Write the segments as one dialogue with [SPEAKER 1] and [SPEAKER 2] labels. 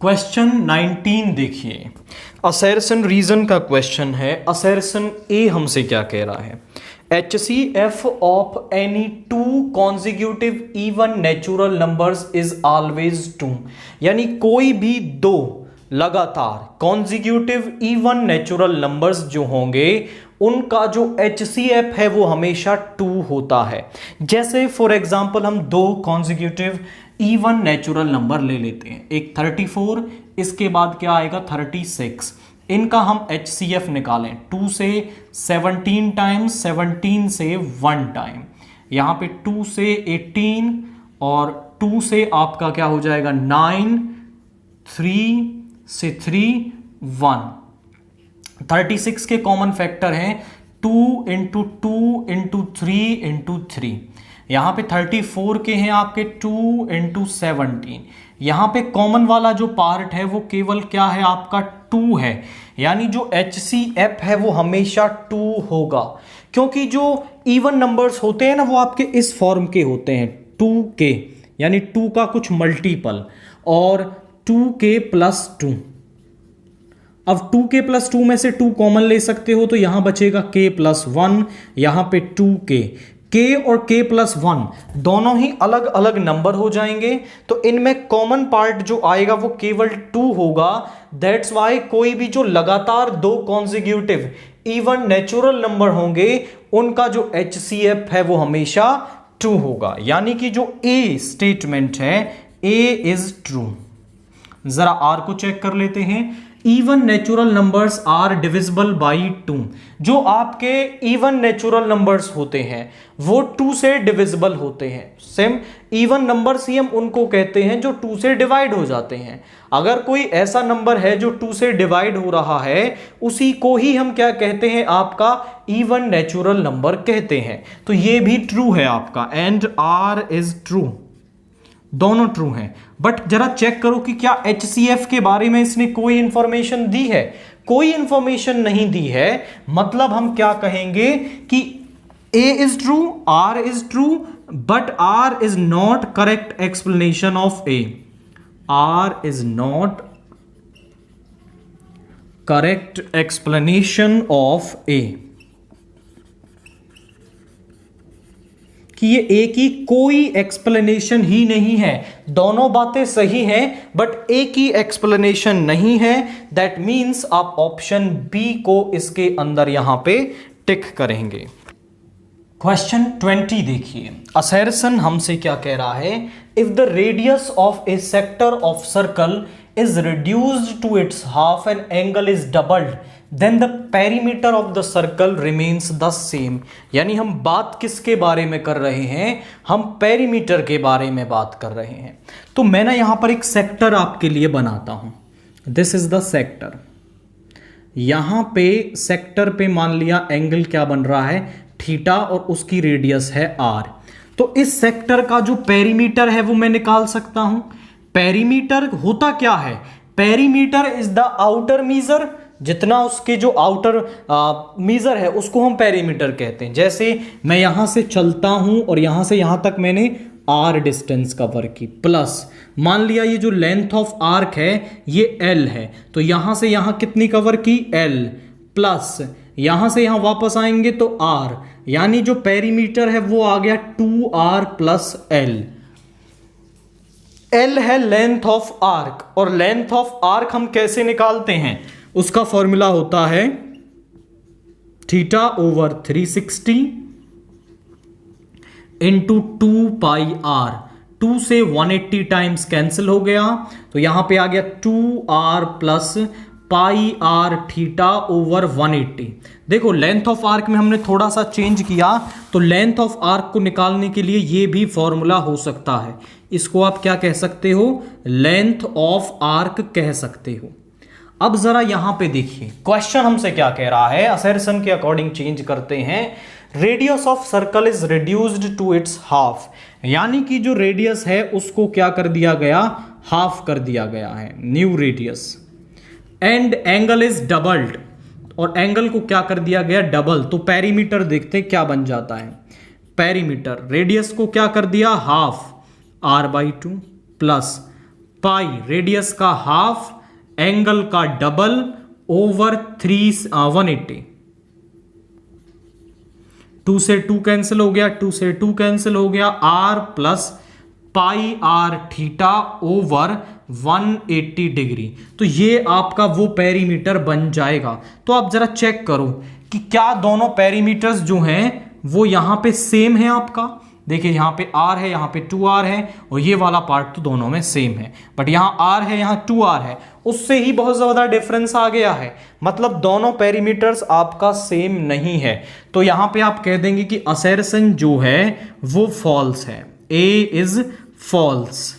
[SPEAKER 1] Question 19 देखिए, assertion reason का question है। असर्शन ए हमसे क्या कह रहा है? HCF of any two consecutive even natural numbers is always 2, यानी कोई भी दो लगातार कॉन्जिक्यूटिव इवन नेचुरल नंबर्स जो होंगे उनका जो HCF है वो हमेशा 2 होता है। जैसे फॉर एग्जांपल हम दो कॉन्जिक्यूटिव इवन नेचुरल नंबर ले लेते हैं, एक 34, इसके बाद क्या आएगा 36। इनका हम HCF निकालें, 2 से 17 टाइम्स, 17 से 1 टाइम, यहाँ पे 2 से 18 और 2 से आपका क्या हो जाएगा 9, 3 से 3, 1। 36 के कॉमन फैक्टर हैं 2 इंटू 2 इंटू 3 इंटू 3। यहां पे 34 के हैं आपके 2 इंटू 17। यहां पे कॉमन वाला जो पार्ट है वो केवल क्या है आपका 2 है, यानी जो HCF है वो हमेशा 2 होगा। क्योंकि जो इवन नंबर्स होते हैं ना वो आपके इस फॉर्म के होते हैं 2 के, यानी 2 का कुछ मल्टीपल, और 2k प्लस 2। अब 2k प्लस 2 में से 2 कॉमन ले सकते हो तो यहां बचेगा k प्लस 1, यहां पे 2k। k और k प्लस 1 दोनों ही अलग अलग नंबर हो जाएंगे, तो इनमें कॉमन पार्ट जो आएगा वो केवल 2 होगा। दैट्स वाई कोई भी जो लगातार दो कॉन्जिक्यूटिव इवन नेचुरल नंबर होंगे उनका जो HCF है वो हमेशा 2 होगा, यानी कि जो A स्टेटमेंट है A इज ट्रू। जरा R को चेक कर लेते हैं। Even natural numbers are divisible by 2। जो आपके इवन नेचुरल नंबर्स होते हैं वो 2 से डिविजिबल होते हैं। सेम इवन नंबर्स ही हम उनको कहते हैं जो 2 से डिवाइड हो जाते हैं। अगर कोई ऐसा नंबर है जो 2 से डिवाइड हो रहा है उसी को ही हम क्या कहते हैं, आपका इवन नेचुरल नंबर कहते हैं। तो ये भी ट्रू है आपका, एंड आर इज ट्रू, दोनों ट्रू हैं। बट जरा चेक करो कि क्या HCF के बारे में इसने कोई इंफॉर्मेशन दी है? कोई इंफॉर्मेशन नहीं दी है। मतलब हम क्या कहेंगे कि A is true, R is true, but R is not correct explanation of A। R is not correct explanation of A, कि ये A की कोई एक्सप्लेनेशन ही नहीं है। दोनों बातें सही हैं बट A की एक्सप्लेनेशन नहीं है। दैट मीन्स आप ऑप्शन B को इसके अंदर यहां पे टिक करेंगे। क्वेश्चन 20 देखिए, असर्शन हमसे क्या कह रहा है? If the radius of a sector of circle is reduced to its half and angle is doubled then the perimeter of the circle remains the same. यानी हम बात किसके बारे में कर रहे हैं? हम पेरीमीटर के बारे में बात कर रहे हैं। तो मैं ना यहां पर एक सेक्टर आपके लिए बनाता हूं। This is the sector. यहां पे सेक्टर पे मान लिया एंगल क्या बन रहा है, थीटा, और उसकी रेडियस है r। तो इस सेक्टर का जो पेरीमीटर है वो मैं निकाल सकता हूं। पेरीमीटर होता क्या है? Perimeter is the outer measure, जितना उसके जो आउटर मीजर है उसको हम पेरीमीटर कहते हैं। जैसे मैं यहां से चलता हूं और यहां से यहां तक मैंने r डिस्टेंस कवर की, प्लस मान लिया ये जो लेंथ ऑफ आर्क है ये l है, तो यहां से यहां कितनी कवर की l, प्लस यहां से यहां वापस आएंगे तो r, यानी जो पेरीमीटर है वो आ गया 2r प्लस l। l है लेंथ ऑफ आर्क, और लेंथ ऑफ आर्क हम कैसे निकालते हैं? उसका फॉर्मूला होता है थीटा ओवर 360 इंटू 2 पाई r। 2 से 180 टाइम्स कैंसिल हो गया, तो यहां पे आ गया 2r plus pi r theta over 180। देखो लेंथ ऑफ आर्क में हमने थोड़ा सा चेंज किया, तो लेंथ ऑफ आर्क को निकालने के लिए ये भी फॉर्मूला हो सकता है। इसको आप क्या कह सकते हो? लेंथ ऑफ आर्क कह सकते हो। अब जरा यहां पे देखिए क्वेश्चन हमसे क्या कह रहा है, असर्शन के अकॉर्डिंग चेंज करते हैं। Radius of circle is reduced to its half, यानी कि जो रेडियस है उसको क्या कर दिया गया, हाफ कर दिया गया है, new radius. And angle is doubled, और एंगल को क्या कर दिया गया, डबल। तो पेरीमीटर देखते क्या बन जाता है। पेरीमीटर रेडियस को क्या कर दिया, half, r/2 plus pi radius का हाफ, एंगल का डबल ओवर 180। 2 से 2 कैंसिल हो गया, 2 से 2 कैंसिल हो गया, R plus pi R theta over 180 degree. तो ये आपका वो पेरीमीटर बन जाएगा। तो आप जरा चेक करो कि क्या दोनों पेरीमीटर्स जो हैं वो यहां पे सेम है आपका। देखिए यहां पे r है, यहां पे 2r है, और ये वाला पार्ट तो दोनों में सेम है, बट यहां r है, यहां 2r है, उससे ही बहुत ज्यादा डिफरेंस आ गया है। मतलब दोनों पेरीमीटर्स आपका सेम नहीं है। तो यहां पे आप कह देंगे कि असर्शन जो है वो फॉल्स है, a इज फॉल्स।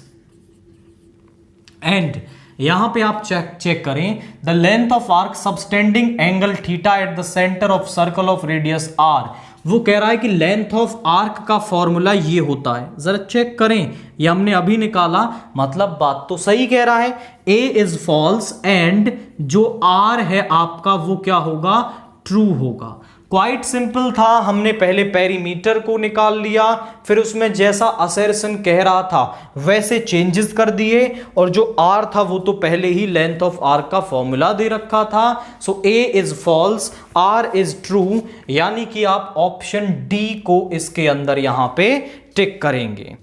[SPEAKER 1] एंड यहां पे आप चेक करें, the length of arc subtending angle theta at the centre of circle of radius R. वो कह रहा है कि लेंथ ऑफ आर्क का फॉर्मूला ये होता है। जरा चेक करें, ये हमने अभी निकाला, मतलब बात तो सही कह रहा है, ए इज फॉल्स एंड जो आर है आपका वो क्या होगा, ट्रू होगा। क्वाइट सिंपल था, हमने पहले पेरीमीटर को निकाल लिया, फिर उसमें जैसा असर्शन कह रहा था वैसे चेंजेस कर दिए, और जो आर था वो तो पहले ही लेंथ ऑफ आर का फॉर्मूला दे रखा था। So A is false, R is true, यानी कि आप ऑप्शन डी को इसके अंदर यहां पे टिक करेंगे।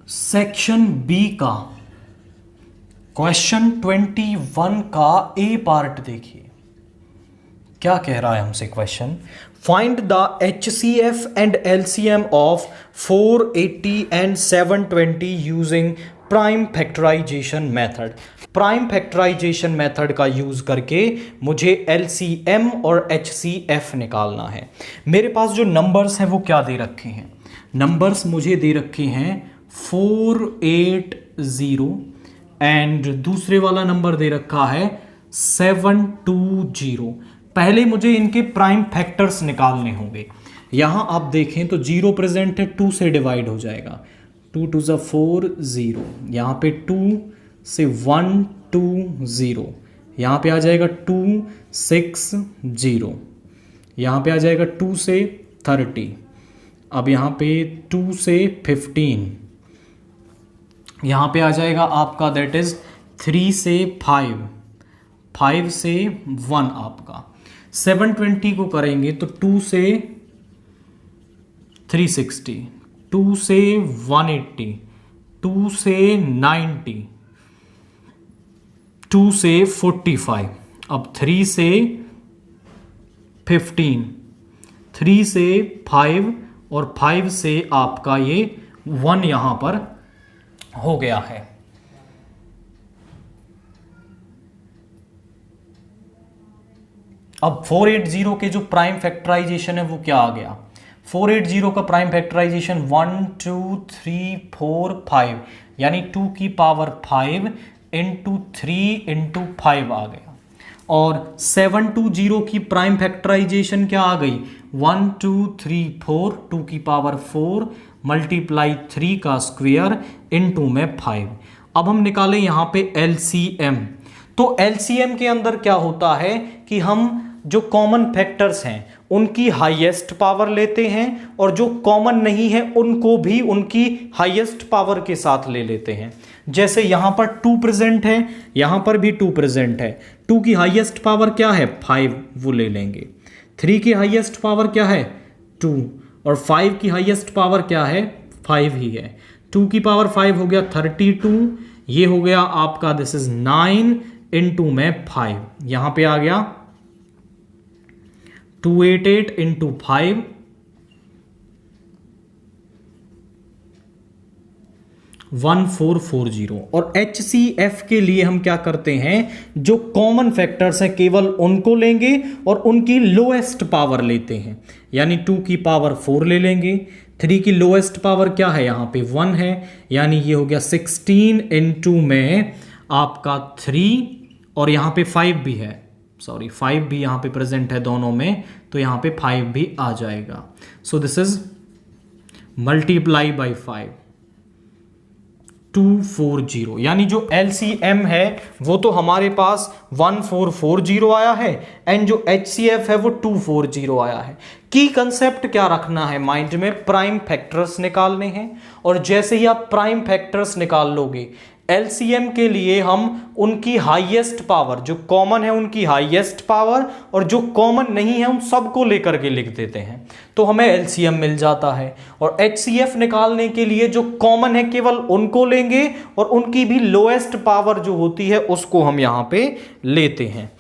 [SPEAKER 1] सेक्शन बी का क्वेश्चन 21 का ए पार्ट देखिए, क्या कह रहा है हमसे question. Find the HCF and LCM of 480 and 720 using prime factorisation method. Prime factorisation method का यूज करके मुझे LCM और HCF निकालना है। मेरे पास जो नंबर्स हैं वो क्या दे रखे हैं, नंबर्स मुझे दे रखे हैं 480 एंड दूसरे वाला नंबर दे रखा है 720। पहले मुझे इनके प्राइम फैक्टर्स निकालने होंगे। यहां आप देखें तो 0 प्रेजेंट है, 2 से डिवाइड हो जाएगा, 2 2 ज़ा 4 0, यहाँ पे 2 से 1 2 0, यहाँ पे आ जाएगा 2 6 0, यहाँ पे आ जाएगा 2 से 30, अब यहाँ पे 2 से 15, यहाँ पे आ जाएगा आपका दैट इज 3 से 5, 5 से 1 आपका। 720 को करेंगे तो 2 से 360, 2 से 180, 2 से 90, 2 से 45, अब 3 से 15, 3 से 5 और 5 से आपका ये 1 यहां पर हो गया है। अब 480 के जो प्राइम फैक्टराइजेशन है वो क्या आ गया, 480 का प्राइम फैक्टराइजेशन 1 2 3 4 5, यानी 2 की पावर 5 इंटू 3 इंटू 5 आ गया। और 720 की प्राइम फैक्टराइजेशन क्या आ गई, 1 2 3 4, 2 की पावर 4 मल्टीप्लाई 3 का स्क्वायर इंटू में 5। अब हम निकालें यहां पे LCM। तो LCM के अंदर क्या होता है कि हम जो कॉमन फैक्टर्स हैं उनकी हाईएस्ट पावर लेते हैं, और जो कॉमन नहीं है उनको भी उनकी हाईएस्ट पावर के साथ ले लेते हैं। जैसे यहां पर 2 प्रेजेंट है, यहां पर भी 2 प्रेजेंट है, 2 की हाईएस्ट पावर क्या है 5, वो ले लेंगे। 3 की हाईएस्ट पावर क्या है 2, और 5 की हाईएस्ट पावर क्या है 5 ही है। 2 की पावर 5 हो गया 32, ये हो गया आपका दिस इज 9 इंटू में 5, यहां पे आ गया 288 इंटू 5, 1440। और HCF के लिए हम क्या करते हैं, जो कॉमन फैक्टर्स हैं केवल उनको लेंगे और उनकी लोएस्ट पावर लेते हैं, यानी 2 की पावर 4 ले लेंगे। 3 की लोएस्ट पावर क्या है, यहां पे 1 है, यानी ये हो गया 16 इंटू में आपका 3, और यहां पे 5 भी है, सॉरी 5 भी यहां पे प्रेजेंट है दोनों में, तो यहां पे 5 भी आ जाएगा। So this is multiply by 5, 240, यानी जो LCM है वो तो हमारे पास 1440 आया है, एंड जो HCF है वो 240 आया है। की कंसेप्ट क्या रखना है माइंड में, प्राइम फैक्टर्स निकालने हैं, और जैसे ही आप प्राइम फैक्टर्स निकाल लोगे एलसीएम के लिए हम उनकी हाईएस्ट पावर, जो कॉमन है उनकी हाईएस्ट पावर और जो कॉमन नहीं है उन सबको लेकर के लिख देते हैं, तो हमें एलसीएम मिल जाता है। और एचसीएफ निकालने के लिए जो कॉमन है केवल उनको लेंगे और उनकी भी लोएस्ट पावर जो होती है उसको हम यहां पे लेते हैं।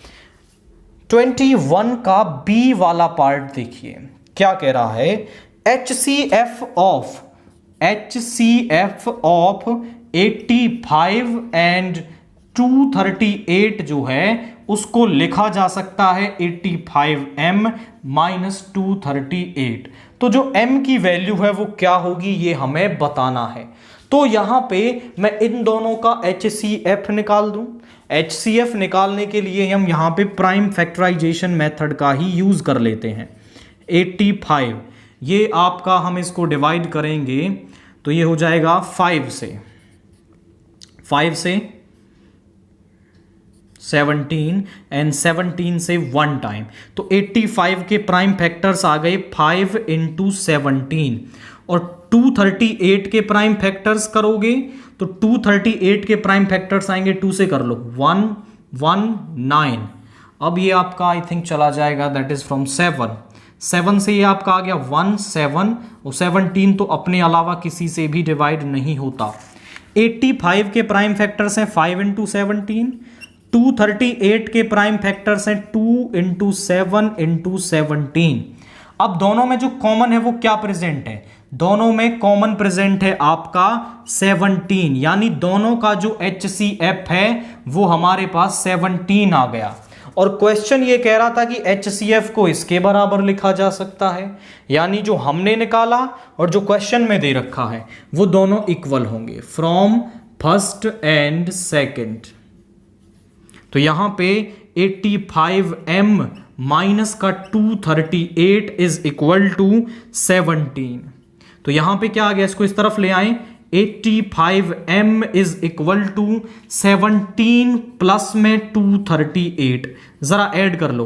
[SPEAKER 1] 21 का बी वाला पार्ट देखिए क्या कह रहा है। HCF ऑफ 85 एंड 238 जो है उसको लिखा जा सकता है 85m माइनस 238। तो जो m की वैल्यू है वो क्या होगी ये हमें बताना है। तो यहां पे मैं इन दोनों का HCF निकाल दूं। HCF निकालने के लिए हम यहां पे प्राइम फैक्टराइजेशन मेथड का ही यूज कर लेते हैं। 85 ये आपका, हम इसको डिवाइड करेंगे तो ये हो जाएगा 5 से 17 एंड 17 से 1 टाइम। तो 85 के प्राइम फैक्टर्स आ गए 5 इंटू 17 और 238 के प्राइम फैक्टर्स करोगे तो 238 के प्राइम फैक्टर्स आएंगे 2 से कर लो 119। अब ये आपका आई थिंक चला जाएगा, दैट इज फ्रॉम 7 से ये आपका आ गया 17 और 17 तो अपने अलावा किसी से भी डिवाइड नहीं होता। 85 के प्राइम फैक्टर्स हैं 5 इंटू 17, 238 के प्राइम फैक्टर्स हैं 2 इंटू 7 इंटू 17। अब दोनों में जो कॉमन है वो क्या प्रेजेंट है, दोनों में कॉमन प्रेजेंट है आपका 17, यानी दोनों का जो HCF है वो हमारे पास 17 आ गया। और क्वेश्चन ये कह रहा था कि HCF को इसके बराबर लिखा जा सकता है, यानी जो हमने निकाला और जो क्वेश्चन में दे रखा है वो दोनों इक्वल होंगे फ्रॉम फर्स्ट एंड सेकंड। तो यहां पे 85m माइनस का 238 इज इक्वल टू 17। तो यहां पे क्या आ गया, इसको इस तरफ ले आए, 85m is equal to 17 plus में 238, जरा ऐड कर लो,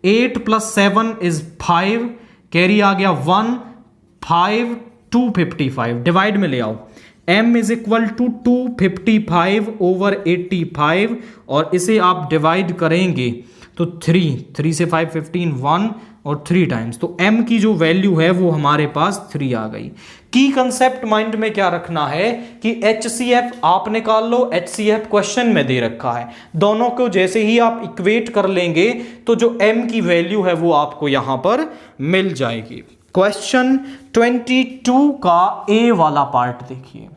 [SPEAKER 1] 8 प्लस 7 इज 5, कैरी आ गया 1, 5 255, डिवाइड में ले आओ, m is equal to 255 over 85 और इसे आप डिवाइड करेंगे तो 3 से 5 15 1 और 3 टाइम्स, तो m की जो वैल्यू है वो हमारे पास 3 आ गई। की कंसेप्ट माइंड में क्या रखना है कि HCF आप निकाल लो, HCF क्वेश्चन में दे रखा है, दोनों को जैसे ही आप इक्वेट कर लेंगे तो जो m की वैल्यू है वो आपको यहां पर मिल जाएगी। क्वेश्चन 22 का A वाला पार्ट देखिए।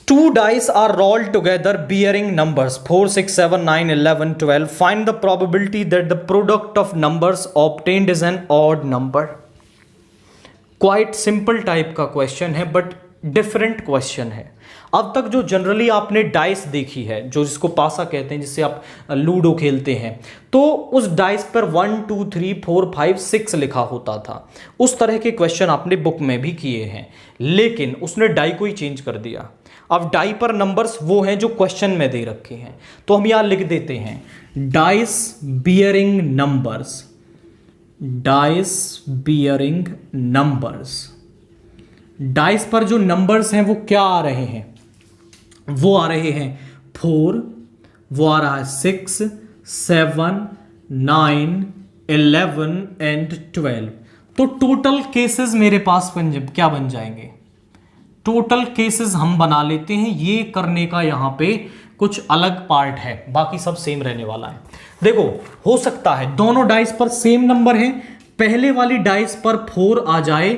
[SPEAKER 1] 2 dice are rolled together bearing numbers 4, 6, 7, 9, 11, 12. Find the probability that the product of numbers obtained is an odd number. Quite simple type का क्वेश्चन है बट डिफरेंट क्वेश्चन है। अब तक जो जनरली आपने डाइस देखी है, जो जिसको पासा कहते हैं, जिससे आप लूडो खेलते हैं, तो उस डाइस पर 1 2 3 4 5 6 लिखा होता था। उस तरह के क्वेश्चन आपने बुक में भी किए हैं, लेकिन उसने डाई को ही चेंज कर दिया। अब डाई पर नंबर्स वो हैं जो क्वेश्चन में दे रखे हैं, तो हम यहां लिख देते हैं dice bearing numbers, dice bearing numbers. Dice पर जो नंबर्स हैं वो क्या आ रहे हैं, वो आ रहे हैं 4, वो आ रहा है 6, 7, 9, 11 एंड 12। तो टोटल केसेस मेरे पास क्या बन जाएंगे, टोटल केसेस हम बना लेते हैं। ये करने का यहां पे कुछ अलग पार्ट है, बाकी सब सेम रहने वाला है। देखो, हो सकता है दोनों डाइस पर सेम नंबर है, पहले वाली डाइस पर 4 आ जाए,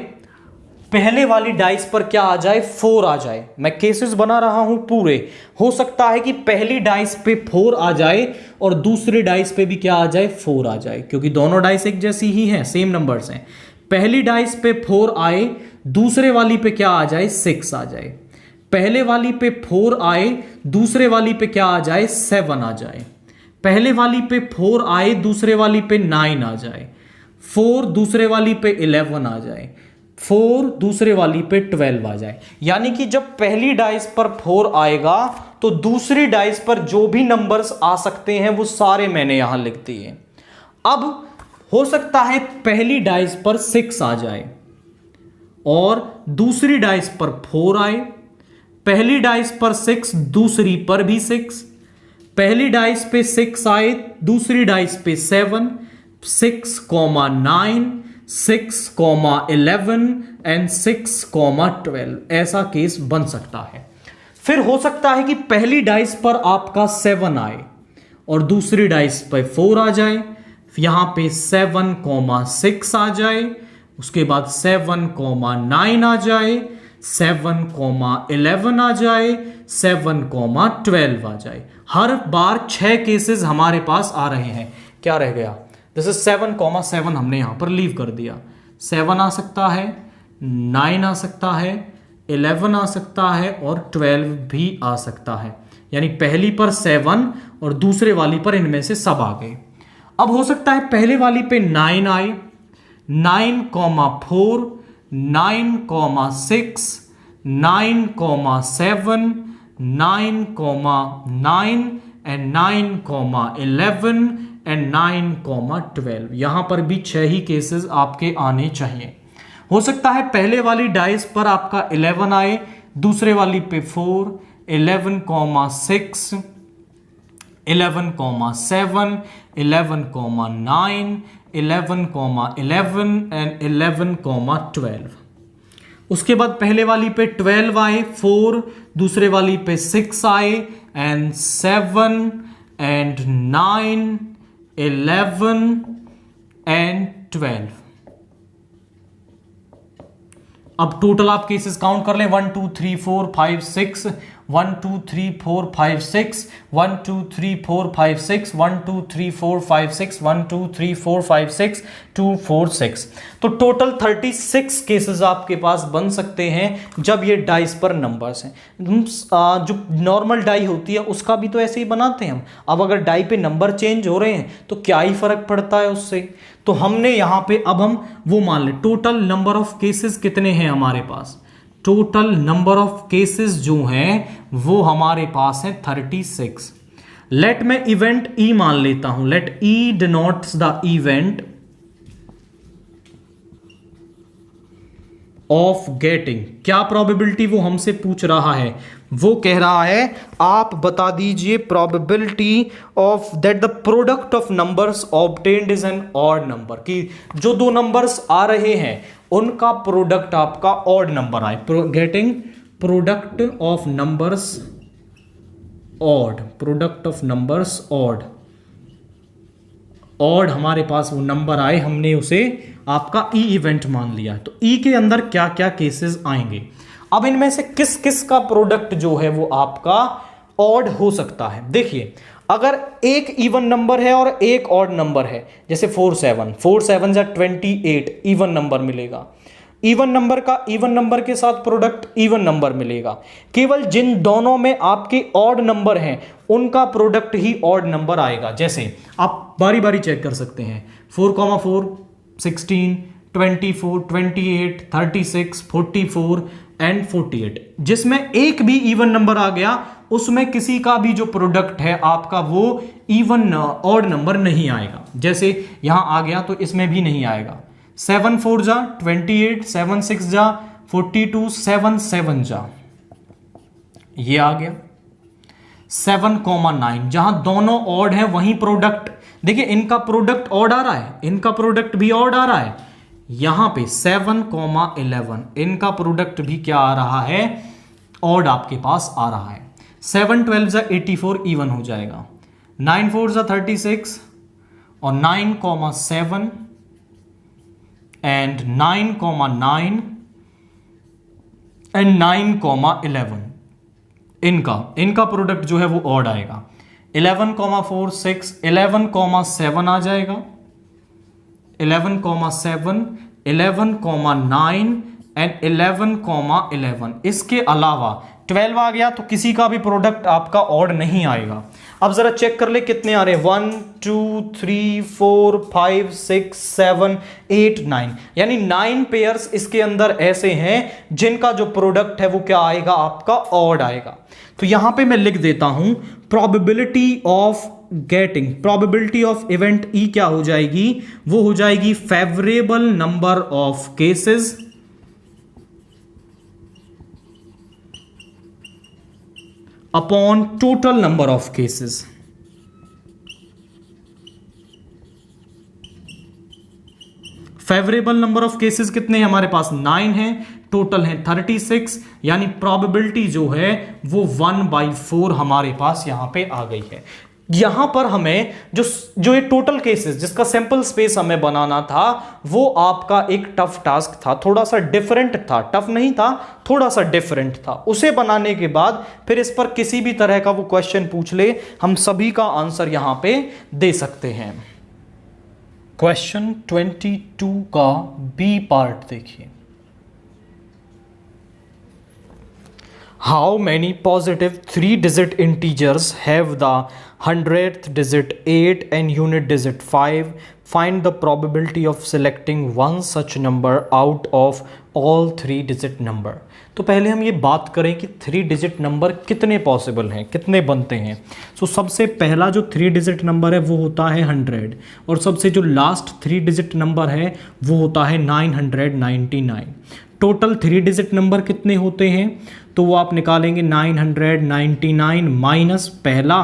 [SPEAKER 1] पहले वाली डाइस पर क्या आ जाए, 4 आ जाए। मैं केसेस बना रहा हूं पूरे। हो सकता है कि पहली डाइस पे 4 आ जाए और दूसरी डाइस पे भी क्या आ जाए, 4 आ जाए, क्योंकि दोनों डाइस एक जैसी ही हैं, सेम नंबर्स हैं। पहली डाइस पे 4 आए, दूसरे वाली पे क्या आ जाए, 6 आ जाए। पहले वाली पे 4 आए, दूसरे वाली पे क्या आ जाए, 7 आ जाए। पहले वाली पे 4 आए, दूसरे वाली पे 9 आ जाए। 4 दूसरे वाली पे 11 आ जाए। 4 दूसरे वाली पे 12 आ जाए। यानी कि जब पहली डाइस पर 4 आएगा तो दूसरी डाइस पर जो भी नंबर्स आ सकते हैं वो सारे मैंने यहां लिख दिए। अब हो सकता है पहली डाइस पर 6 आ जाए और दूसरी डाइस पर 4 आए, पहली डाइस पर 6, दूसरी पर भी 6, पहली डाइस पे 6 आए, दूसरी डाइस पे 7, 6, 9, 6, 11 एंड 6, 12। ऐसा केस बन सकता है। फिर हो सकता है कि पहली डाइस पर आपका 7 आए और दूसरी डाइस पर 4 आ जाए, यहां पे 7, 6 आ जाए, उसके बाद 7, 9 आ जाए, 7, 11 आ जाए, 7, 12 आ जाए। हर बार 6 केसेस हमारे पास आ रहे हैं। क्या रह गया? दिस इज 7, 7 हमने यहां पर लीव कर दिया। 7 आ सकता है, 9 आ सकता है, 11 आ सकता है और 12 भी आ सकता है। यानी पहली पर 7 और दूसरे वाली पर इनमें से सब आ गए। अब हो सकता है पहले वाली पे 9 आए, 9, 4, 9, 6, 9, 7, 9, 9 एंड 9, 11 एंड 9, 12। यहां पर भी 6 ही केसेस आपके आने चाहिए। हो सकता है पहले वाली डाइस पर आपका 11 आए, दूसरे वाली पे 4, 11, 6, 11, 7, 11, 9, 11, 11 एंड 11, 12। उसके बाद पहले वाली पे 12 आए, 4, दूसरे वाली पे 6 आए एंड 7 एंड 9, 11 एंड 12। अब टोटल आप केसेस काउंट कर लें। 1 2 3 4 5 6, 1 2 3 4 5 6, 1 2 3 4 5 6, 1 2 3 4 5 6, 1 2 3 4 5 6, 2 4 6। तो टोटल 36 केसेस आपके पास बन सकते हैं जब ये डाइस पर नंबर्स हैं। जो नॉर्मल डाई होती है उसका भी तो ऐसे ही बनाते हैं हम। अब अगर डाई पे नंबर चेंज हो रहे हैं तो क्या ही फर्क पड़ता है उससे। तो हमने यहां पे अब हम वो मान ले टोटल नंबर ऑफ केसेस कितने हैं हमारे पास। टोटल नंबर ऑफ केसेस जो हैं वो हमारे पास है 36। लेट मैं इवेंट ई मान लेता हूं। Let E denotes the event of getting. क्या प्रोबेबिलिटी वो हमसे पूछ रहा है? वो कह रहा है आप बता दीजिए probability of that the product of numbers obtained is an odd number. कि जो दो नंबर्स आ रहे हैं उनका प्रोडक्ट आपका ऑड नंबर आए। Getting product of numbers odd, product of numbers odd. Odd हमारे पास वो नंबर आए, हमने उसे आपका ई इवेंट मान लिया। तो ई के अंदर क्या क्या केसेस आएंगे। अब इनमें से किस किस का प्रोडक्ट जो है वो आपका ऑड हो सकता है। देखिए अगर एक इवन नंबर है और एक ऑड नंबर है, जैसे 4 7, 4 7 जा 28 इवन नंबर मिलेगा। इवन नंबर का इवन नंबर के साथ प्रोडक्ट इवन नंबर मिलेगा। केवल जिन दोनों में आपके ऑड नंबर हैं उनका प्रोडक्ट ही ऑड नंबर आएगा। जैसे आप बारी बारी चेक कर सकते हैं 4, 4, 16, 24, 28, 36, 44 एंड 48। जिसमें एक भी इवन नंबर आ गया उसमें किसी का भी जो प्रोडक्ट है आपका वो इवन ऑड नंबर नहीं आएगा। जैसे यहां आ गया तो इसमें भी नहीं आएगा। 7 4 जा 28, 7 6 जा 42, 7 7 जा ये आ गया। 7, 9 जहां दोनों ऑड है वहीं प्रोडक्ट, देखिए इनका प्रोडक्ट ऑड आ रहा है, इनका प्रोडक्ट भी ऑड आ रहा है। यहां पे 7, 11 इनका प्रोडक्ट भी क्या आ रहा है, ऑड आपके पास आ रहा है। 7 12 जा 84 इवन हो जाएगा। 9 4 जा 36 और 9, 7 एंड 9, 9 एंड 9, 11 इनका प्रोडक्ट जो है वो ऑड आएगा। 11, 4 6 11, 7 आ जाएगा। 11, 7 11, 9 एंड 11, 11। इसके अलावा 12 आ गया तो किसी का भी प्रोडक्ट आपका ऑड नहीं आएगा। अब जरा चेक कर ले कितने आ रहे हैं। 1 2 3 4 5 6 7 8 9 यानी 9 पेयर्स इसके अंदर ऐसे हैं जिनका जो प्रोडक्ट है वो क्या आएगा, आपका ऑड आएगा। तो यहां पे मैं लिख देता हूं probability of getting, probability of event E क्या हो जाएगी, वो हो जाएगी favourable number of cases upon total number of cases. Favourable number of cases कितने हैं हमारे पास? 9 है, टोटल है 36, यानी प्रोबेबिलिटी जो है वो 1/4 हमारे पास यहां पे आ गई है। यहां पर हमें जो ये टोटल केसेस जिसका सैंपल स्पेस हमें बनाना था वो आपका एक टफ टास्क था, थोड़ा सा डिफरेंट था, टफ नहीं था, थोड़ा सा डिफरेंट था। उसे बनाने के बाद फिर इस पर किसी भी तरह का वो क्वेश्चन पूछ ले, हम सभी का आंसर यहां पे दे सकते हैं। क्वेश्चन 22 का बी पार्ट देखिए। How many positive 3-digit integers have the 100th digit 8 and unit digit 5? Find the probability of selecting one such number out of all 3-digit number. तो पहले हम ये बात करें कि 3-digit नंबर कितने पॉसिबल हैं, कितने बनते हैं। सबसे पहला जो 3-digit नंबर है वो होता है 100, और सबसे जो लास्ट 3-digit नंबर है वो होता है 999। टोटल 3-digit नंबर कितने होते हैं? तो वो आप निकालेंगे 999 माइनस पहला,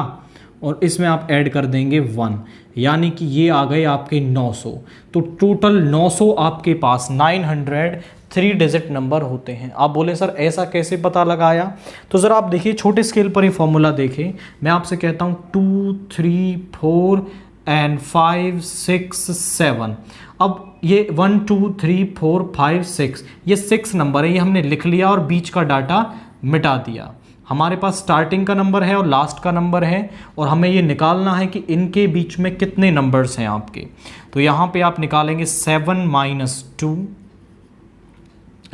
[SPEAKER 1] और इसमें आप ऐड कर देंगे 1, यानी कि ये आ गए आपके 900। तो टोटल 900 आपके पास 900 3-digit नंबर होते हैं। आप बोले सर ऐसा कैसे पता लगाया? तो ज़रा आप देखिए, छोटे स्केल पर ही फॉर्मूला देखें। मैं आपसे कहता हूँ 2 3 4 एंड 5 6 7। अब ये 1 2 3 4 5 6, ये 6 नंबर है, ये हमने लिख लिया और बीच का डाटा मिटा दिया। हमारे पास स्टार्टिंग का नंबर है और लास्ट का नंबर है, और हमें ये निकालना है कि इनके बीच में कितने नंबर्स हैं आपके। तो यहाँ पे आप निकालेंगे 7 माइनस 2,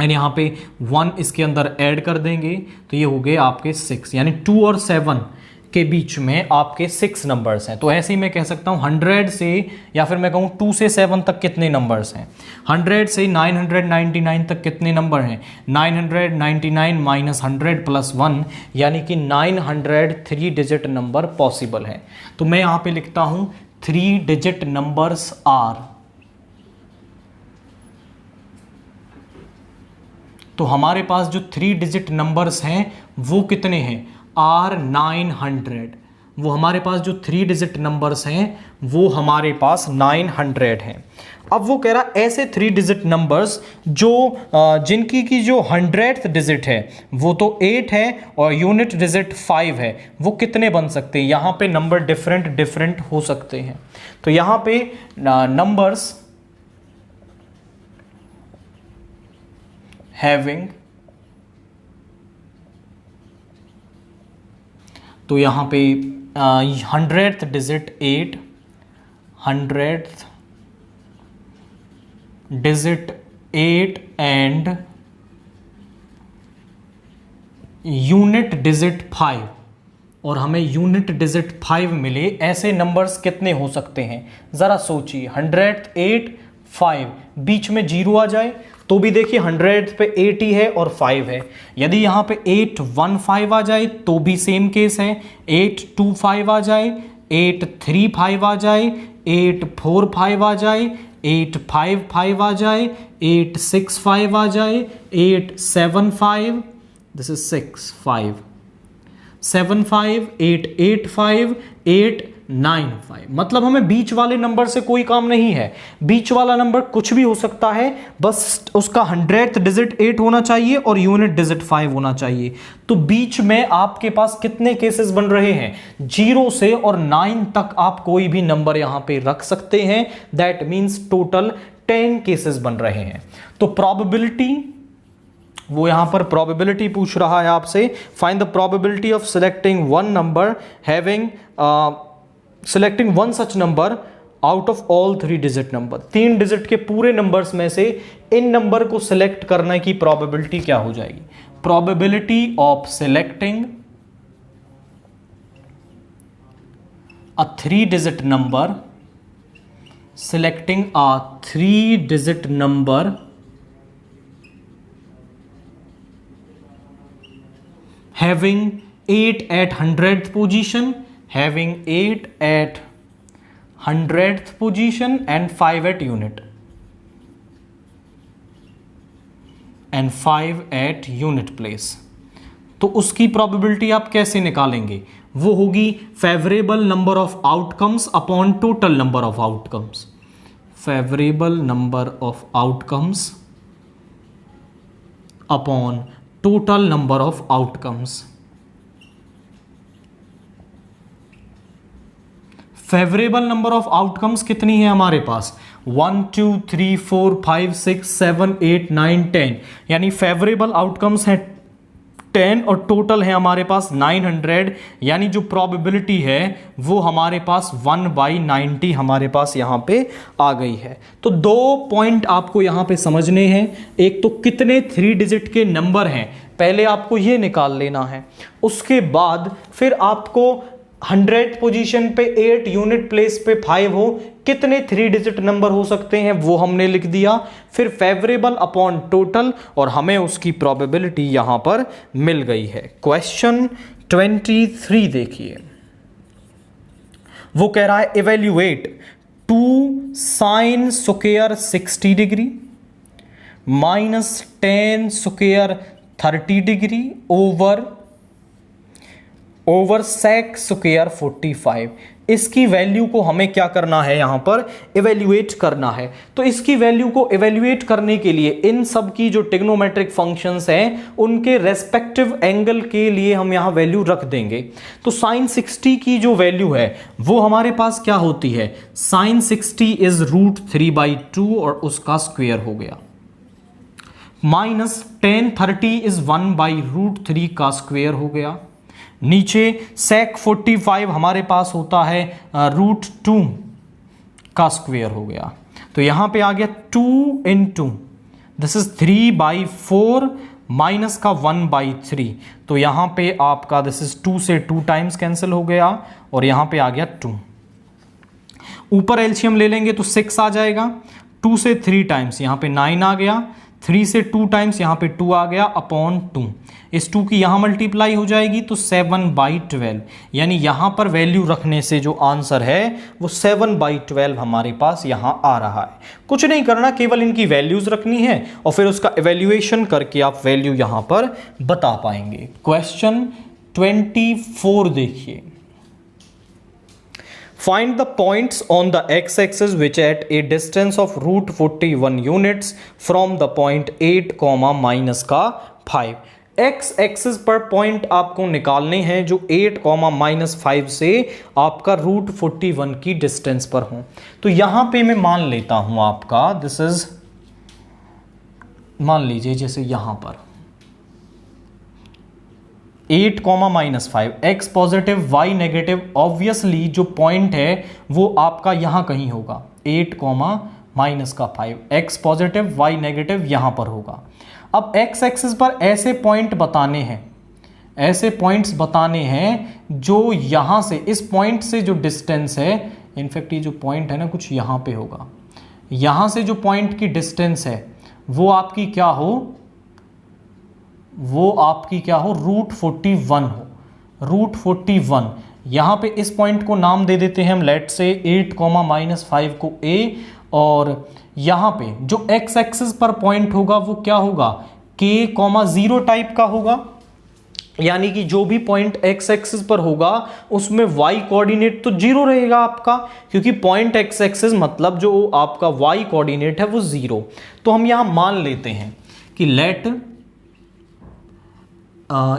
[SPEAKER 1] एंड यहाँ पे 1 इसके अंदर ऐड कर देंगे, तो ये हो गए आपके 6, यानी 2 और 7 के बीच में आपके 6 नंबर्स हैं। तो ऐसे ही मैं कह सकता हूँ 100 से, या फिर मैं कहूँ 2 से 7 तक कितने नंबर्स हैं। 100 से 999 तक कितने नंबर हैं? 999 माइनस 100 प्लस 1, यानी कि 900 3-digit नंबर पॉसिबल है। तो मैं यहाँ पे लिखता हूँ 3-digit नंबर्स आर। तो हमारे पास जो 3-digit नंबर्स हैं वो कितने हैं? आर 900। वो हमारे पास जो 3-digit नंबर्स हैं वो हमारे पास 900 हैं। अब वो कह रहा ऐसे 3-digit नंबर्स जो जिनकी की जो 100th डिजिट है वो तो 8 है और यूनिट डिजिट 5 है, वो कितने बन सकते हैं? यहाँ पे नंबर डिफरेंट हो सकते हैं। तो यहाँ पे नंबर्स हैविंग, तो यहाँ पे 100th digit 8, 100th digit 8 and unit digit 5, और हमें यूनिट डिजिट 5 मिले। ऐसे नंबर्स कितने हो सकते हैं? ज़रा सोचिए। 100th 8 5, बीच में 0 आ जाए तो भी देखिए 100th पे 8 ही है और 5 है। यदि यहाँ पे 815 आ जाए तो भी सेम केस है। 825 आ जाए, 835 आ जाए, 845 आ जाए, 855 आ जाए, 865 आ जाए, 875, दिस इज 65, 75, 885, 895। मतलब हमें बीच वाले नंबर से कोई काम नहीं है। बीच वाला नंबर कुछ भी हो सकता है, बस उसका 100th डिजिट 8 होना चाहिए और यूनिट डिजिट 5 होना चाहिए। तो बीच में आपके पास कितने केसेस बन रहे हैं? 0 से और 9 तक आप कोई भी नंबर यहां पे रख सकते हैं। दैट मींस टोटल 10 केसेस बन रहे हैं। तो प्रोबेबिलिटी, वो यहां पर प्रोबेबिलिटी पूछ रहा है आपसे, find the probability of selecting one number having selecting one such number out of all 3-digit number. 3 digit के पूरे नंबर्स में से इन नंबर को सिलेक्ट करने की प्रोबेबिलिटी क्या हो जाएगी? Probability of selecting a 3-digit number, selecting a 3-digit number having 8 at 100th position, having 8 at 100th position and 5 at unit, and 5 at unit place। तो उसकी प्रोबेबिलिटी आप कैसे निकालेंगे? वो होगी favourable number of outcomes upon total number of outcomes. Favourable number of outcomes upon total number of outcomes. Favourable number of outcomes कितनी है हमारे पास? 1 2 3 4 5 6 7 8 9 10, यानी फेवरेबल आउटकम्स हैं 10 और टोटल है हमारे पास 900, यानी जो प्रोबेबिलिटी है वो हमारे पास 1/90 हमारे पास यहां पे आ गई है। तो 2 पॉइंट आपको यहां पे समझने हैं। एक तो कितने 3 डिजिट के नंबर हैं, पहले आपको ये निकाल लेना है। उसके बाद फिर आपको 100th पोजीशन पे 8, यूनिट प्लेस पे 5 हो, कितने 3 डिजिट नंबर हो सकते हैं वो हमने लिख दिया। फिर फेवरेबल अपॉन टोटल, और हमें उसकी प्रोबेबिलिटी यहां पर मिल गई है। क्वेश्चन 23 देखिए, वो कह रहा है evaluate 2 sin square 60 degree minus 10 square 30 degree over sec square 45। इसकी वैल्यू को हमें क्या करना है, यहां पर इवेल्युएट करना है। तो इसकी वैल्यू को इवेल्युएट करने के लिए इन सब की जो ट्रिग्नोमेट्रिक फंक्शंस हैं उनके रेस्पेक्टिव एंगल के लिए हम यहां वैल्यू रख देंगे। तो sin 60 की जो वैल्यू है वो हमारे पास क्या होती है, sin 60 इज √3/2 और उसका स्क्वायर हो गया, माइनस tan 30 इज 1/√3 का स्क्वायर हो गया। नीचे sec 45 हमारे पास होता है √2 का स्क्वायर हो गया। तो यहां पे आ गया 2 × दिस इज 3/4 माइनस का 1/3। तो यहां पे आपका दिस इज 2 से 2 टाइम्स कैंसिल हो गया और यहां पे आ गया 2। ऊपर एलसीएम ले लेंगे तो 6 आ जाएगा, 2 से 3 टाइम्स यहां पे 9 आ गया, 3 से 2 टाइम्स यहां पे 2 आ गया अपॉन 2। इस 2 की यहां मल्टीप्लाई हो जाएगी तो 7/12, यानी यहां पर वैल्यू रखने से जो आंसर है वो 7/12 हमारे पास यहां आ रहा है। कुछ नहीं करना, केवल इनकी वैल्यूज रखनी है और फिर उसका इवैल्यूएशन करके आप वैल्यू यहां पर बता पाएंगे। क्वेश्चन 24 देखिए, find the points on the x-axis which at a distance of √41 units from the point 8, -5। x axis पर पॉइंट आपको निकालने हैं जो 8, -5 से आपका √41 की डिस्टेंस पर हो। तो यहां पे मैं मान लेता हूं आपका दिस इज, मान लीजिए जैसे यहां पर 8, -5, x positive y negative, obviously जो पॉइंट है वो आपका यहां कहीं होगा 8, -5, x पॉजिटिव y नेगेटिव यहां पर होगा। अब x एक्सिस पर ऐसे पॉइंट बताने हैं, ऐसे पॉइंट्स बताने हैं जो यहां से, इस पॉइंट से जो डिस्टेंस है, इनफैक्ट ये जो पॉइंट है ना कुछ यहां पे होगा, यहां से जो पॉइंट की डिस्टेंस है वो आपकी क्या हो, वो आपकी क्या हो, √41 हो, √41। यहां पे इस पॉइंट को नाम दे देते हैं हम, लेट से 8, -5 को a, और यहां पे जो x एक्सिस पर पॉइंट होगा वो क्या होगा, k, 0 टाइप का होगा। यानी कि जो भी पॉइंट x एक्सिस पर होगा उसमें y कोऑर्डिनेट तो 0 रहेगा आपका, क्योंकि पॉइंट x एक्सिस मतलब जो आपका y कोऑर्डिनेट है वो 0। तो हम यहां मान लेते हैं कि लेट,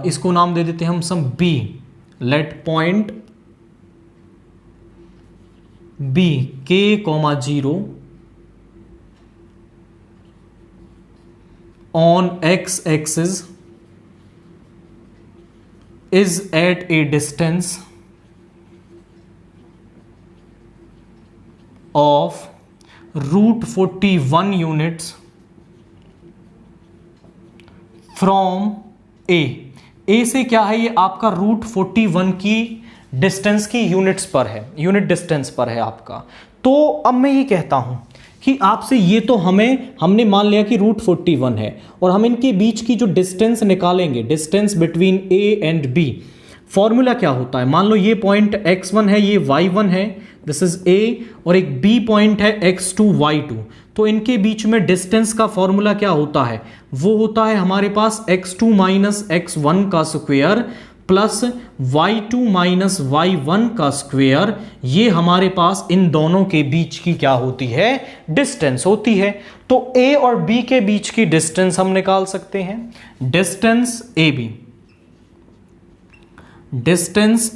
[SPEAKER 1] इसको नाम दे देते हैं हम सम b, let point b k, 0 on x axis is at a distance of √41 units from a से क्या है, ये आपका √41 की डिस्टेंस की यूनिट्स पर है, यूनिट डिस्टेंस पर है आपका। तो अब मैं ये कहता हूं कि आपसे ये तो हमने मान लिया कि √41 है और हम इनके बीच की जो डिस्टेंस निकालेंगे, distance between a and b, formula क्या होता है, मान लो ये पॉइंट x1 है, ये y1 है, दिस इज a, और एक b पॉइंट है x2 y2। तो इनके बीच में डिस्टेंस का फॉर्मूला क्या होता है, वो होता है हमारे पास x2 माइनस x1 का square plus y2 minus y1 का स्क्वायर। ये हमारे पास इन दोनों के बीच की क्या होती है, डिस्टेंस होती है। तो a और b के बीच की डिस्टेंस हम निकाल सकते हैं। डिस्टेंस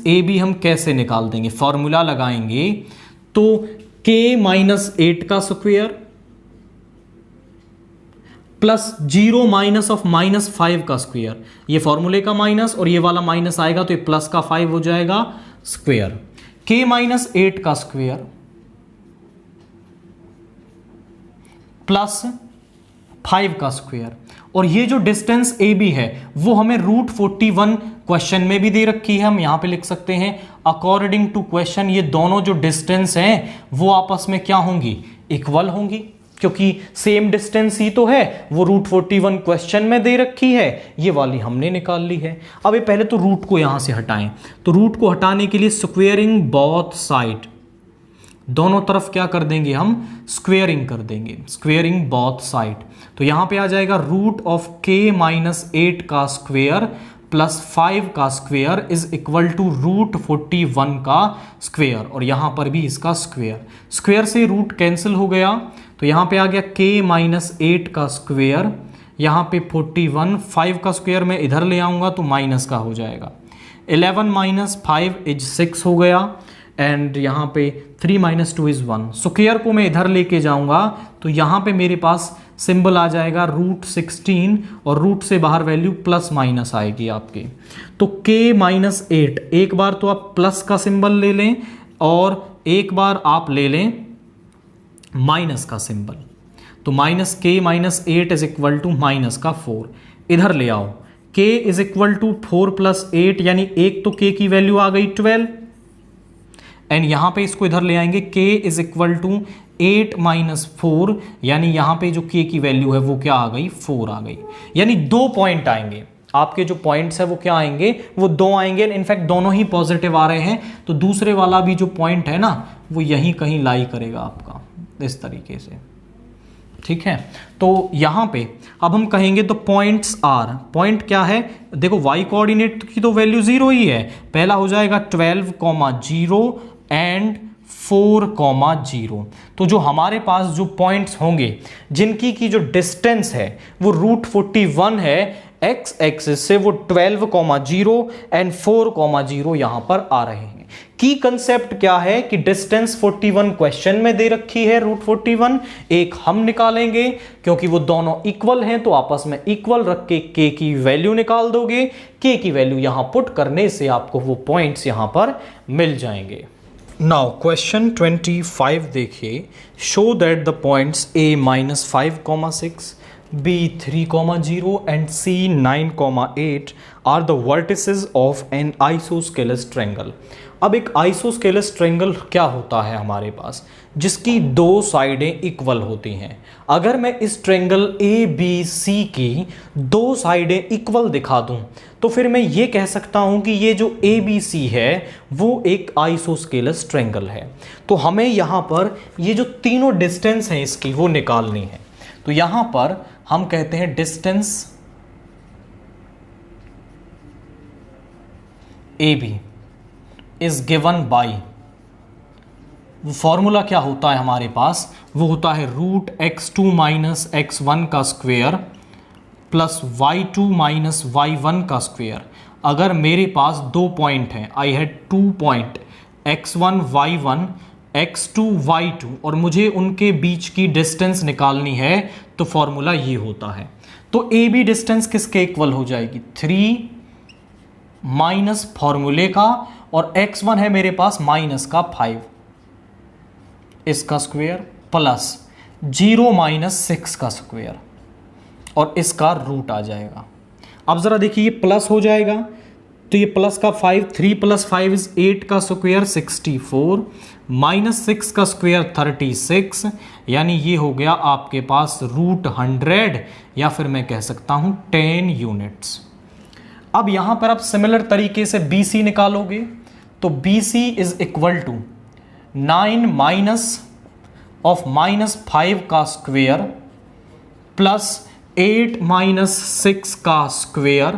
[SPEAKER 1] ए बी हम कैसे निकाल देंगे, फॉर्मूला लगाएंगे तो k माइनस 8 का square plus 0 minus of minus 5 का स्क्वायर, ये फॉर्मूले का माइनस और ये वाला माइनस आएगा तो ये प्लस का 5 हो जाएगा स्क्वायर, k माइनस 8 का स्क्वायर प्लस 5 का स्क्वायर। और ये जो डिस्टेंस ए बी है वो हमें √41 क्वेश्चन में भी दे रखी है, हम यहां पे लिख सकते हैं अकॉर्डिंग टू क्वेश्चन ये दोनों जो डिस्टेंस हैं वो आपस में क्या होंगी, इक्वल होंगी, क्योंकि सेम डिस्टेंस ही तो है, वो √41 क्वेश्चन में दे रखी है, ये वाली हमने निकाल ली है। अब ये पहले तो रूट को यहां से हटाएं, तो रूट को हटाने के लिए स्क्वेयरिंग बोथ साइड, दोनों तरफ क्या कर देंगे हम, स्क्वेयरिंग कर देंगे, स्क्वेयरिंग बोथ साइड। तो यहां पे आ जाएगा रूट ऑफ k माइनस 8 का स्क्वेयर प्लस 5 का स्क्वेयर इज इक्वल टू √41 का स्क्वेयर, और यहां पर भी इसका स्क्वेयर, स्क्वेयर से रूट कैंसिल हो गया, तो यहां पे आ गया k माइनस 8 का स्क्वेयर, यहां पे 41, 5 का स्क्वेयर में इधर ले आऊंगा तो माइनस का हो जाएगा, 11 माइनस 5 इज 6 हो गया, एंड यहाँ पे 3 माइनस 2 इज 1। स्क्वायर को मैं इधर लेके जाऊंगा तो यहाँ पे मेरे पास सिंबल आ जाएगा √16 और रूट से बाहर वैल्यू प्लस माइनस आएगी आपकी। तो k माइनस 8, एक बार तो आप प्लस का सिंबल ले लें और एक बार आप ले लें माइनस का सिंबल, तो minus k minus 8 is equal to minus का 4, इधर ले आओ, k is equal to 4 plus 8, यानी एक तो k की वैल्यू आ गई 12, एंड यहां पे इसको इधर ले आएंगे, k is equal to 8 minus 4, यानी यहां पे जो k की वैल्यू है वो क्या आ गई, 4 आ गई। यानी 2 पॉइंट आएंगे आपके, जो पॉइंट्स है वो क्या आएंगे, वो 2 आएंगे, इनफैक्ट दोनों ही पॉजिटिव आ रहे हैं, तो दूसरे वाला भी जो पॉइंट है ना वो यहीं कहीं लाई करेगा आपका, इस तरीके से, ठीक है। तो यहां पे अब हम कहेंगे तो पॉइंट्स आर, पॉइंट क्या है, देखो y कोऑर्डिनेट की तो वैल्यू 0 ही है, पहला हो जाएगा 12,0 एंड 4,0। तो जो हमारे पास जो पॉइंट्स होंगे जिनकी की जो डिस्टेंस है वो √41 है, x एक्सिस से वो 12,0 एंड 4,0 यहां पर आ रहे हैं। की कंसेप्ट क्या है कि डिस्टेंस 41 क्वेश्चन में दे रखी है, √41, एक हम निकालेंगे क्योंकि वो दोनों इक्वल हैं, तो आपस में इक्वल रख के k की वैल्यू निकाल दोगे, k की वैल्यू यहां पुट करने से आपको वो पॉइंट्स यहां पर मिल जाएंगे। नाउ क्वेश्चन 25 देखिए, show that the points a minus 5,6, b 3,0 and c 9,8 are the vertices of an isosceles triangle. अब एक आइसोस्केलस ट्रायंगल क्या होता है हमारे पास, जिसकी 2 साइडें इक्वल होती हैं। अगर मैं इस ट्रायंगल ए बी सी की 2 साइडें इक्वल दिखा दूं तो फिर मैं ये कह सकता हूं कि ये जो ए बी सी है वो एक आइसोस्केलस ट्रायंगल है। तो हमें यहां पर ये जो तीनों डिस्टेंस हैं इसकी वो निकालनी है। तो यहां पर हम कहते हैं distance A B is given by, वो फॉर्मूला क्या होता है हमारे पास, वो होता है √x2 माइनस x1 का square plus y2 minus y1 का स्क्वेयर। अगर मेरे पास 2 पॉइंट हैं, I had 2 point x1 y1 x2 y2 और मुझे उनके बीच की डिस्टेंस निकालनी है तो फॉर्मूला ये होता है। तो ए बी डिस्टेंस किसके इक्वल हो जाएगी, 3 माइनस फॉर्मूले का, और x1 है मेरे पास माइनस का 5 इसका स्क्वायर प्लस 0 माइनस 6 का स्क्वायर और इसका रूट आ जाएगा। अब जरा देखिए ये प्लस हो जाएगा तो ये प्लस का 5, 3 प्लस 5 इज 8 का स्क्वायर 64 माइनस 6 का स्क्वायर 36, यानी ये हो गया आपके पास √100 या फिर मैं कह सकता हूं 10 यूनिट्स। अब यहां पर आप सिमिलर तरीके से BC निकालोगे तो BC is equal to 9 minus of -5 का स्क्वेयर प्लस 8 - 6 का स्क्वेयर,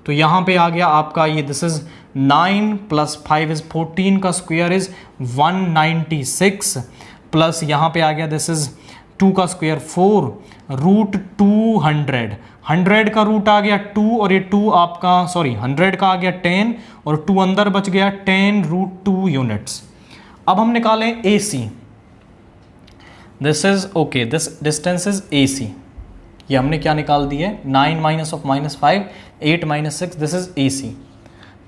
[SPEAKER 1] तो यहां पे आ गया आपका ये, दिस इज 9 + 5 इज 14 का स्क्वायर इज 196 प्लस यहां पे आ गया दिस इज 2 का स्क्वायर 4 √200, 100 का रूट आ गया 2 और ये 2 आपका 100 का आ गया 10 और 2 अंदर बच गया 10 √2 यूनिट्स। अब हम निकालें AC, this is okay, this distance is AC, ये हमने क्या निकाल दी है 9 - of -5 8 - 6, दिस इज AC।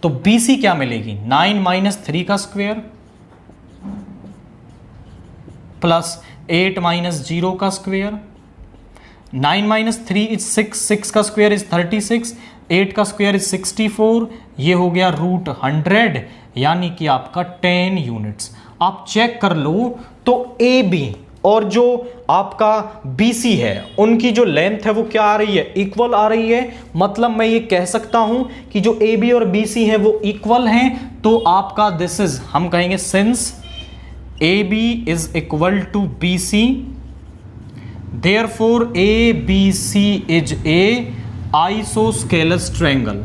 [SPEAKER 1] तो BC क्या मिलेगी 9 - 3 का स्क्वायर प्लस 8 - 0 का स्क्वायर, 9 - 3 इज 6, 6 का स्क्वायर इज 36, 8 का स्क्वायर इज 64, ये हो गया √100 यानी कि आपका 10 यूनिट्स। आप चेक कर लो तो AB और जो आपका BC है उनकी जो लेंथ है वो क्या आ रही है, इक्वल आ रही है। मतलब मैं ये कह सकता हूं कि जो AB और BC है वो इक्वल हैं, तो आपका दिस इज, हम कहेंगे since AB is equal to BC, therefore ABC is a isosceles triangle.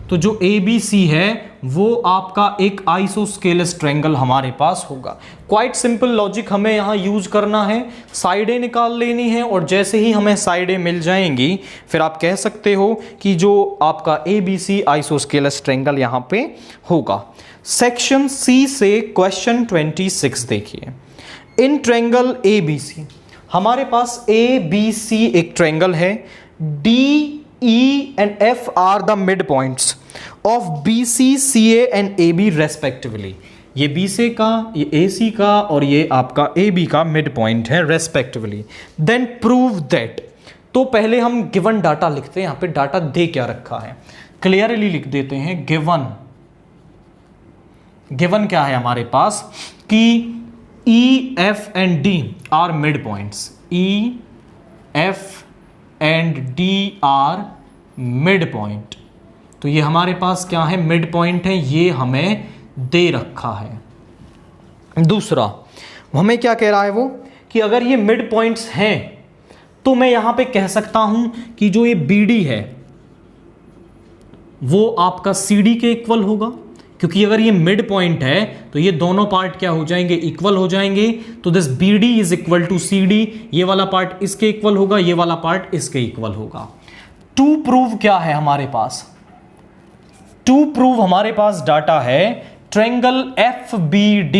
[SPEAKER 1] तो जो ABC है वो आपका एक आइसोस्केलस ट्रायंगल हमारे पास होगा। क्वाइट सिंपल लॉजिक हमें यहां यूज करना है, साइडें निकाल लेनी है और जैसे ही हमें साइडें मिल जाएंगी फिर आप कह सकते हो कि जो आपका ABC आइसोस्केलस ट्रायंगल यहां पे होगा। सेक्शन C से क्वेश्चन 26 देखिए। इन ट्रायंगल ABC, हमारे पास ABC एक ट्रायंगल है, D, E and F are the midpoints of BC, CA and AB respectively। ये BC का, ये AC का और ये आपका AB का मिड पॉइंट है रेस्पेक्टिवली। देन प्रूव दैट, तो पहले हम गिवन डाटा लिखते हैं, यहां पे डाटा दे क्या रखा है क्लियरली लिख देते हैं। गिवन क्या है हमारे पास कि E, F and D are mid points, E, F and D are mid point. तो ये हमारे पास क्या है, मिड पॉइंट है, ये हमें दे रखा है। दूसरा हमें क्या कह रहा है वो कि अगर ये मिड पॉइंट्स हैं तो मैं यहां पे कह सकता हूं कि जो ये BD है वो आपका CD के इक्वल होगा, क्योंकि अगर ये मिड पॉइंट है तो ये दोनों पार्ट क्या हो जाएंगे, इक्वल हो जाएंगे। तो this BD is equal to CD, ये वाला पार्ट इसके इक्वल होगा, ये वाला पार्ट इसके इक्वल होगा। टू प्रूव क्या है हमारे पास, टू प्रूव हमारे पास डाटा है triangle FBD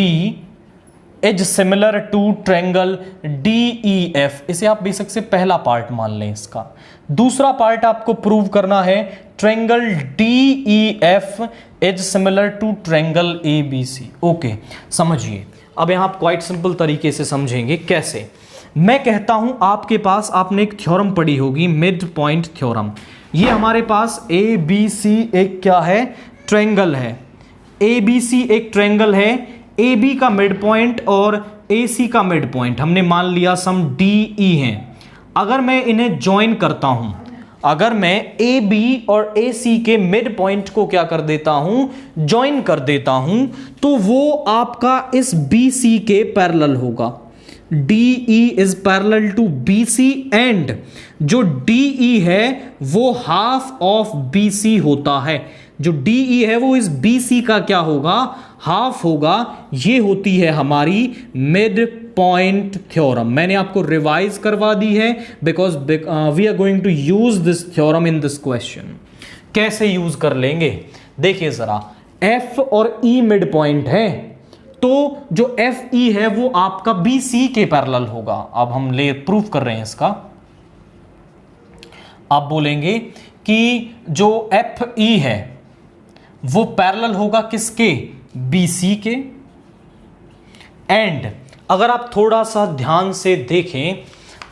[SPEAKER 1] is similar to triangle DEF। इसे आप बेशक से पहला पार्ट मान लें इसका। दूसरा पार्ट आपको प्रूव करना है triangle DEF is similar to triangle ABC। Okay, समझिए अब यहां आप क्वाइट सिंपल तरीके से समझेंगे कैसे। मैं कहता हूं आपके पास, आपने एक थ्योरम पढ़ी होगी, मिड पॉइंट थ्योरम। ये हमारे पास ABC एक क्या है, ट्रायंगल है। ABC एक ट्रायंगल है, AB का मिड पॉइंट और AC का मिड पॉइंट हमने मान लिया सम DE हैं। अगर मैं इन्हें ज्वाइन करता हूं, अगर मैं AB और AC के मिड पॉइंट को क्या कर देता हूं, ज्वाइन कर देता हूं, तो वो आपका इस BC के पैरेलल होगा। DE is parallel to BC and जो DE है वो हाफ ऑफ BC होता है। जो DE है वो इस BC का क्या होगा, हाफ होगा। ये होती है हमारी मिड पॉइंट थ्योरम। मैंने आपको रिवाइज करवा दी है because we are going to use this theorem in this question. कैसे यूज कर लेंगे, देखिए जरा, F और E मिड पॉइंट है, तो जो FE है वो आपका BC के पैरेलल होगा। अब हम ले प्रूफ कर रहे हैं इसका। आप बोलेंगे कि जो FE है वो पैरेलल होगा किसके, BC के। एंड अगर आप थोड़ा सा ध्यान से देखें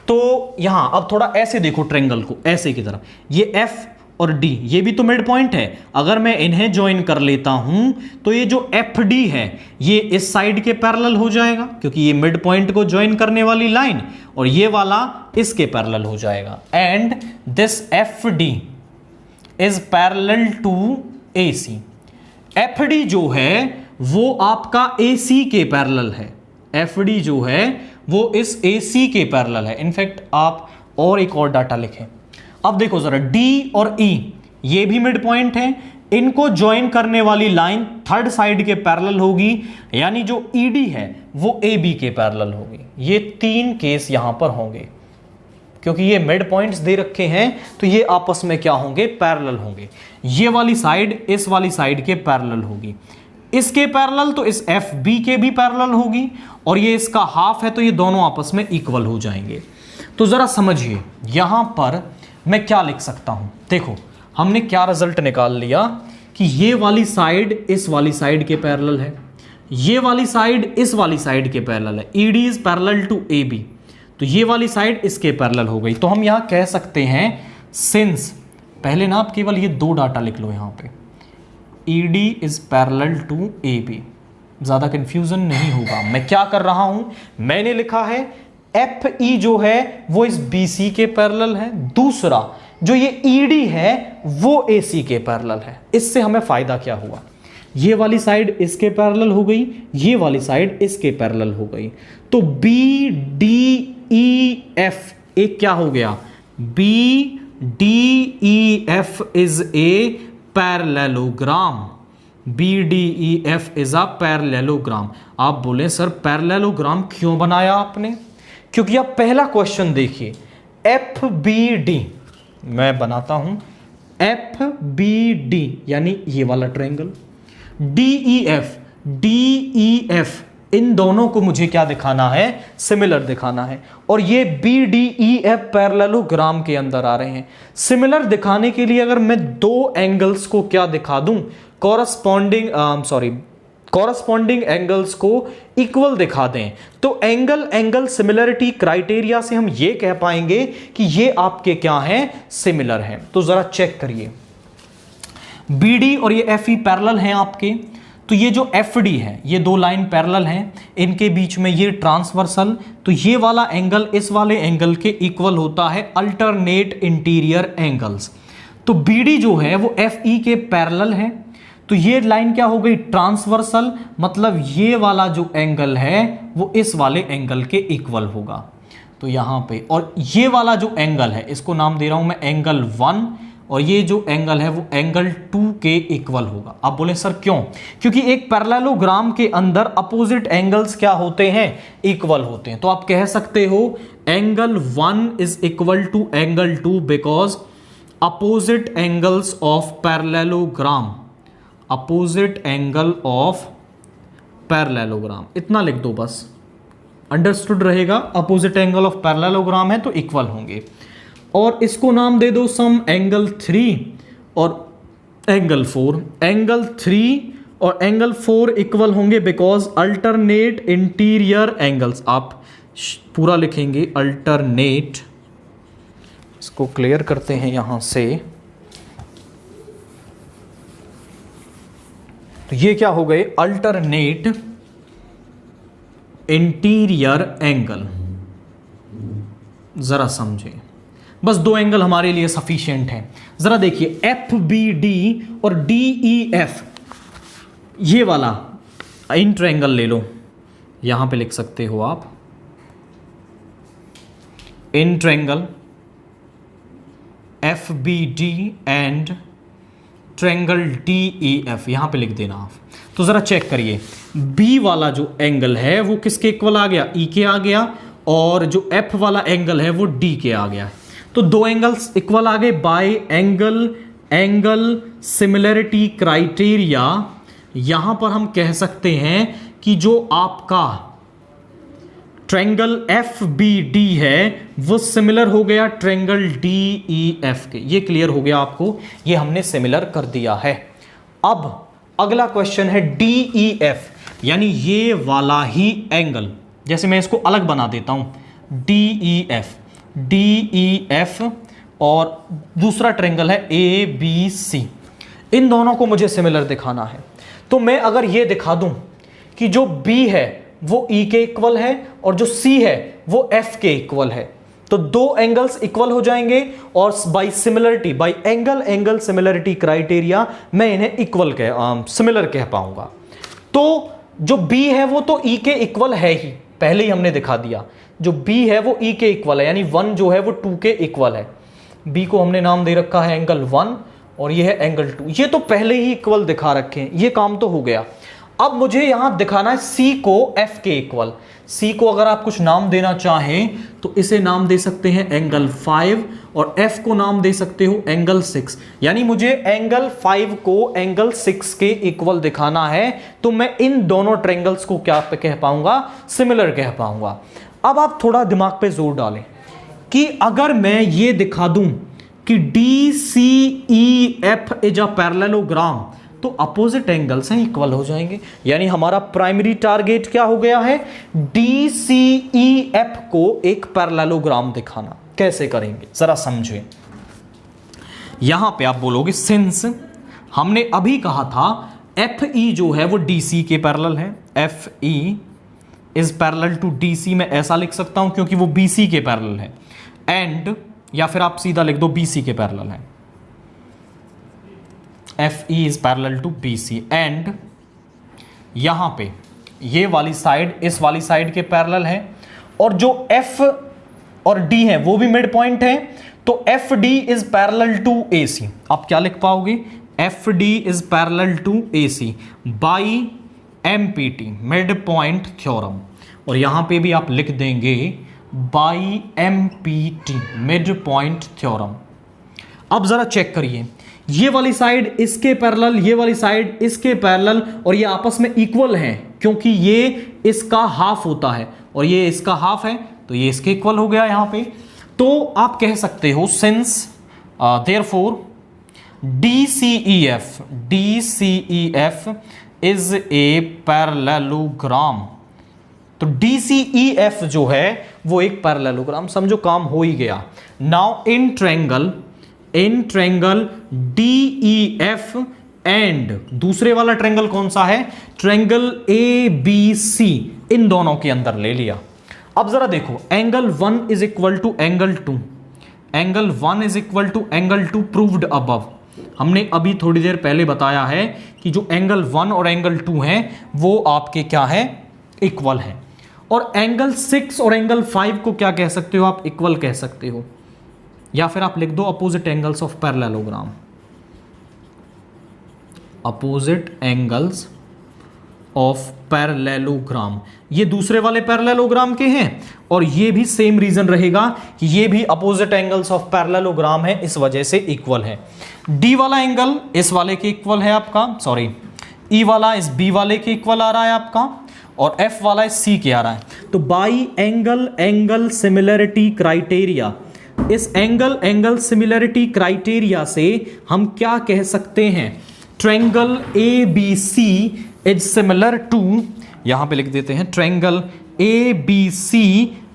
[SPEAKER 1] तो यहां अब थोड़ा ऐसे देखो ट्रायंगल को, ऐसे की तरफ, ये F और D ये भी तो मिड पॉइंट है। अगर मैं इन्हें ज्वाइन कर लेता हूं तो ये जो FD है ये इस साइड के पैरेलल हो जाएगा, क्योंकि ये मिड पॉइंट को ज्वाइन करने वाली लाइन, और ये वाला इसके पैरेलल हो जाएगा। And this FD is parallel to AC। FD जो है वो आपका AC के पैरेलल है। एफ डी जो है वो इस ए सी के पैरेलल है। इनफैक्ट आप और एक और डाटा लिखें। अब देखो जरा, डी और ई ये भी मिड पॉइंट है, इनको ज्वाइन करने वाली लाइन थर्ड साइड के पैरेलल होगी, यानी जो ईडी है वो ए बी के पैरेलल होगी। ये 3 केस यहां पर होंगे, क्योंकि ये मिड पॉइंट्स दे रखे हैं तो ये आपस में क्या होंगे, पैरेलल होंगे। ये वाली साइड इस वाली साइड के पैरेलल होगी, इसके पैरेलल तो इस एफ बी के भी पैरेलल होगी, और ये इसका हाफ है तो ये दोनों आपस में इक्वल हो जाएंगे। तो जरा समझिए यहां पर मैं क्या लिख सकता हूं। देखो हमने क्या रिजल्ट निकाल लिया कि ये वाली साइड इस वाली साइड के पैरेलल है, ये वाली साइड इस वाली साइड के पैरेलल है, ED is parallel to A B, तो ये वाली साइड इसके पैरेलल हो गई। तो हम यहां कह सकते हैं सिंस, पहले ना आप केवल ये 2 डाटा लिख लो यहां पे, ED is parallel to A B, ज्यादा कंफ्यूजन नहीं होगा। मैं क्या कर रहा हूं, मैंने लिखा है एफ ई जो है वो इस बी सी के पैरेलल है, दूसरा जो ये ईडी है वो ए सी के पैरेलल है। इससे हमें फायदा क्या हुआ, ये वाली साइड इसके पैरेलल हो गई, ये वाली साइड इसके पैरेलल हो गई। तो बी डी ई एफ एक क्या हो गया, B D E F is a parallelogram, B D E F is a parallelogram. आप बोले सर पैरेललोग्राम क्यों बनाया आपने, क्योंकि आप पहला क्वेश्चन देखिए, एफ बी डी, मैं बनाता हूं एफ बी डी यानी ये वाला ट्रायंगल, डी ई एफ इन दोनों को मुझे क्या दिखाना है, सिमिलर दिखाना है, और ये B D E F parallelogram के अंदर आ रहे हैं। सिमिलर दिखाने के लिए अगर मैं 2 एंगल्स को क्या दिखा दूं, कॉरस्पॉन्डिंग एंगल्स को इक्वल दिखा दें, तो एंगल सिमिलरिटी क्राइटेरिया से हम ये कह पाएंगे कि ये आपके क्या हैं, सिमिलर हैं। तो जरा चेक करिए, बीडी और ये एफ ई पैरेलल हैं आपके, तो ये जो एफ डी है ये 2 लाइन पैरेलल हैं, इनके बीच में ये ट्रांसवर्सल, तो ये वाला एंगल इस वाले एंगल के इक्वल होता है, अल्टरनेट इंटीरियर एंगल्स। तो बीडी जो है वो एफ ई के पैरेलल है, तो ये लाइन क्या हो गई, ट्रांसवर्सल, मतलब ये वाला जो एंगल है वो इस वाले एंगल के इक्वल होगा। तो यहां पे, और ये वाला जो एंगल है इसको नाम दे रहा हूं मैं एंगल 1, और ये जो एंगल है वो एंगल 2 के इक्वल होगा। आप बोले सर क्यों, क्योंकि एक पैरेललोग्राम के अंदर अपोजिट एंगल्स क्या होते हैं, इक्वल होते हैं। तो आप कह सकते हो angle 1 is equal to angle 2 because opposite angles of parallelogram, opposite angle of parallelogram, इतना लिख दो बस, अंडरस्टूड रहेगा। अपोजिट एंगल ऑफ पैरेललोग्राम है तो इक्वल होंगे, और इसको नाम दे दो सम एंगल 3 और एंगल 4। एंगल 3 और एंगल 4 इक्वल होंगे बिकॉज अल्टरनेट इंटीरियर एंगल्स। आप पूरा लिखेंगे अल्टरनेट, इसको क्लियर करते हैं यहां से, तो ये क्या हो गए, अल्टरनेट इंटीरियर एंगल। जरा समझे, बस 2 एंगल हमारे लिए सफिशिएंट है। जरा देखिए एफ बी डी और डी ई एफ, ये वाला इन ट्रायंगल ले लो, यहां पे लिख सकते हो आप in triangle F B D and triangle D E F, यहां पे लिख देना आप। तो जरा चेक करिए, बी वाला जो एंगल है वो किसके इक्वल आ गया, ई के आ गया, और जो एफ वाला एंगल है वो डी के आ गया। तो 2 एंगल्स इक्वल आ गए बाय एंगल सिमिलरिटी क्राइटेरिया। यहां पर हम कह सकते हैं कि जो आपका ट्रायंगल एफ बी डी है वो सिमिलर हो गया ट्रायंगल डी ई एफ के। ये क्लियर हो गया आपको, ये हमने सिमिलर कर दिया है। अब अगला क्वेश्चन है डी ई एफ, यानी ये वाला ही एंगल, जैसे मैं इसको अलग बना देता हूं, डी ई एफ और दूसरा ट्रायंगल है ए बी सी, इन दोनों को मुझे सिमिलर दिखाना है। तो मैं अगर ये दिखा दूं कि जो बी है वो ई के इक्वल है और जो सी है वो एफ के इक्वल है, तो 2 एंगल्स इक्वल हो जाएंगे, और by similarity, by angle similarity criteria मैं इन्हें सिमिलर कह पाऊंगा। तो जो बी है वो तो ई के इक्वल है ही, पहले ही हमने दिखा दिया। जो B है वो E के इक्वल है, यानी 1 जो है वो 2 के इक्वल है। B को हमने नाम दे रखा है एंगल 1 और ये है एंगल 2। ये तो पहले ही इक्वल दिखा रखे हैं, ये काम तो हो गया। अब मुझे यहां दिखाना है C को F के इक्वल। C को अगर आप कुछ नाम देना चाहें तो इसे नाम दे सकते हैं एंगल 5 और F को नाम दे सकते हो एंगल 6। यानी मुझे एंगल 5 को एंगल 6 के इक्वल दिखाना है, तो मैं इन दोनों ट्रायंगल्स को क्या कह पाऊंगा, सिमिलर कह पाऊंगा। अब आप थोड़ा दिमाग पे जोर डालें कि अगर मैं ये दिखा दूं कि DCEF इज अ पैरेललोग्राम, तो अपोजिट एंगल्स हैं इक्वल हो जाएंगे। यानी हमारा प्राइमरी टारगेट क्या हो गया है, DCEF को एक पैरेललोग्राम दिखाना। कैसे करेंगे जरा समझें। यहां पे आप बोलोगे सिंस हमने अभी कहा था FE जो है वो DC के पैरेलल है, FE is parallel to DC, मैं ऐसा लिख सकता हूं क्योंकि वो BC के पैरेलल है। एंड या फिर आप सीधा लिख दो BC के पैरेलल है, FE is parallel to BC। And यहां पे ये वाली साइड इस वाली साइड के पैरेलल है, और जो F और D है वो भी मिड पॉइंट है, तो FD is parallel to AC। आप क्या लिख पाओगे, FD is parallel to AC by MPT, mid point theorem. और यहां पे भी आप लिख देंगे by MPT, mid point theorem. अब जरा चेक करिए, ये वाली साइड इसके पैरेलल, ये वाली साइड इसके पैरेलल, और ये आपस में इक्वल हैं क्योंकि ये इसका हाफ होता है और ये इसका हाफ है, तो ये इसके इक्वल हो गया यहां पे। तो आप कह सकते हो since therefore DCEF is a parallelogram, तो DCEF जो है वो एक पैरेललोग्राम, समझो काम हो ही गया। Now in triangle DEF and दूसरे वाला ट्रायंगल कौन सा है, ट्रायंगल ABC, इन दोनों के अंदर ले लिया। अब जरा देखो, angle 1 is equal to angle 2, angle 1 is equal to angle 2 proved above. हमने अभी थोड़ी देर पहले बताया है कि जो एंगल 1 और एंगल 2 हैं वो आपके क्या है, इक्वल है। और एंगल 6 और एंगल 5 को क्या कह सकते हो आप, इक्वल कह सकते हो, या फिर आप लिख दो opposite angles of parallelogram, opposite angles of parallelogram. ये दूसरे वाले पैरेललोग्राम के हैं और ये भी सेम रीजन रहेगा कि ये भी अपोजिट एंगल्स ऑफ पैरेललोग्राम है, इस वजह से इक्वल है। डी वाला एंगल इस वाले के इक्वल है आपका, सॉरी ई वाला इस बी वाले के इक्वल आ रहा है आपका, और एफ वाला इस सी के आ रहा है। तो बाई एंगल सिमिलरिटी क्राइटेरिया, इस एंगल सिमिलरिटी क्राइटेरिया से हम क्या कह सकते हैं, triangle ABC is similar to, यहां पे लिख देते हैं triangle ABC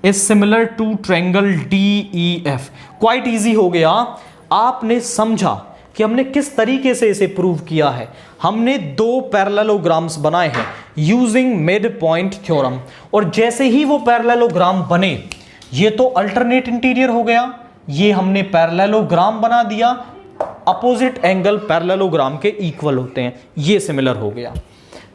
[SPEAKER 1] is similar to triangle DEF। Quite easy हो गया, आपने समझा कि हमने किस तरीके से इसे प्रूव किया है। हमने दो पैरेललोग्राम्स बनाए हैं यूजिंग मिड पॉइंट थ्योरम, और जैसे ही वो पैरेललोग्राम बने, ये तो अल्टरनेट इंटीरियर हो गया, ये हमने पैरेललोग्राम बना दिया, अपोजिट एंगल पैरेललोग्राम के इक्वल होते हैं, ये सिमिलर हो गया।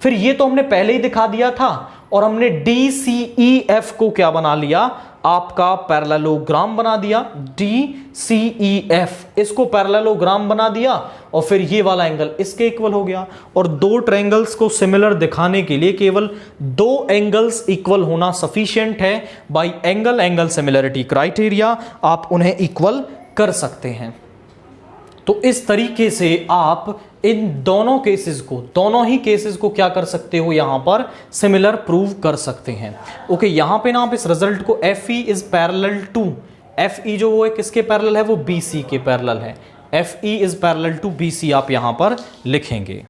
[SPEAKER 1] फिर ये तो हमने पहले ही दिखा दिया था, और हमने DCEF को क्या बना लिया, आपका पैरेललोग्राम बना दिया, DCEF इसको पैरेललोग्राम बना दिया, और फिर ये वाला एंगल इसके इक्वल हो गया। और दो ट्रायंगल्स को सिमिलर दिखाने के लिए केवल दो एंगल्स इक्वल होना सफिशिएंट है। बाय एंगल सिमिलरिटी क्राइटेरिया आप उन्हें इक्वल कर सकते हैं। तो इस तरीके से आप इन दोनों ही केसेस को क्या कर सकते हो, यहां पर सिमिलर प्रूव कर सकते हैं। ओके, यहां पे ना आप इस रिजल्ट को FE is parallel to, FE जो वो है किसके पैरेलल है, वो BC के पैरेलल है, FE is parallel to BC आप यहां पर लिखेंगे।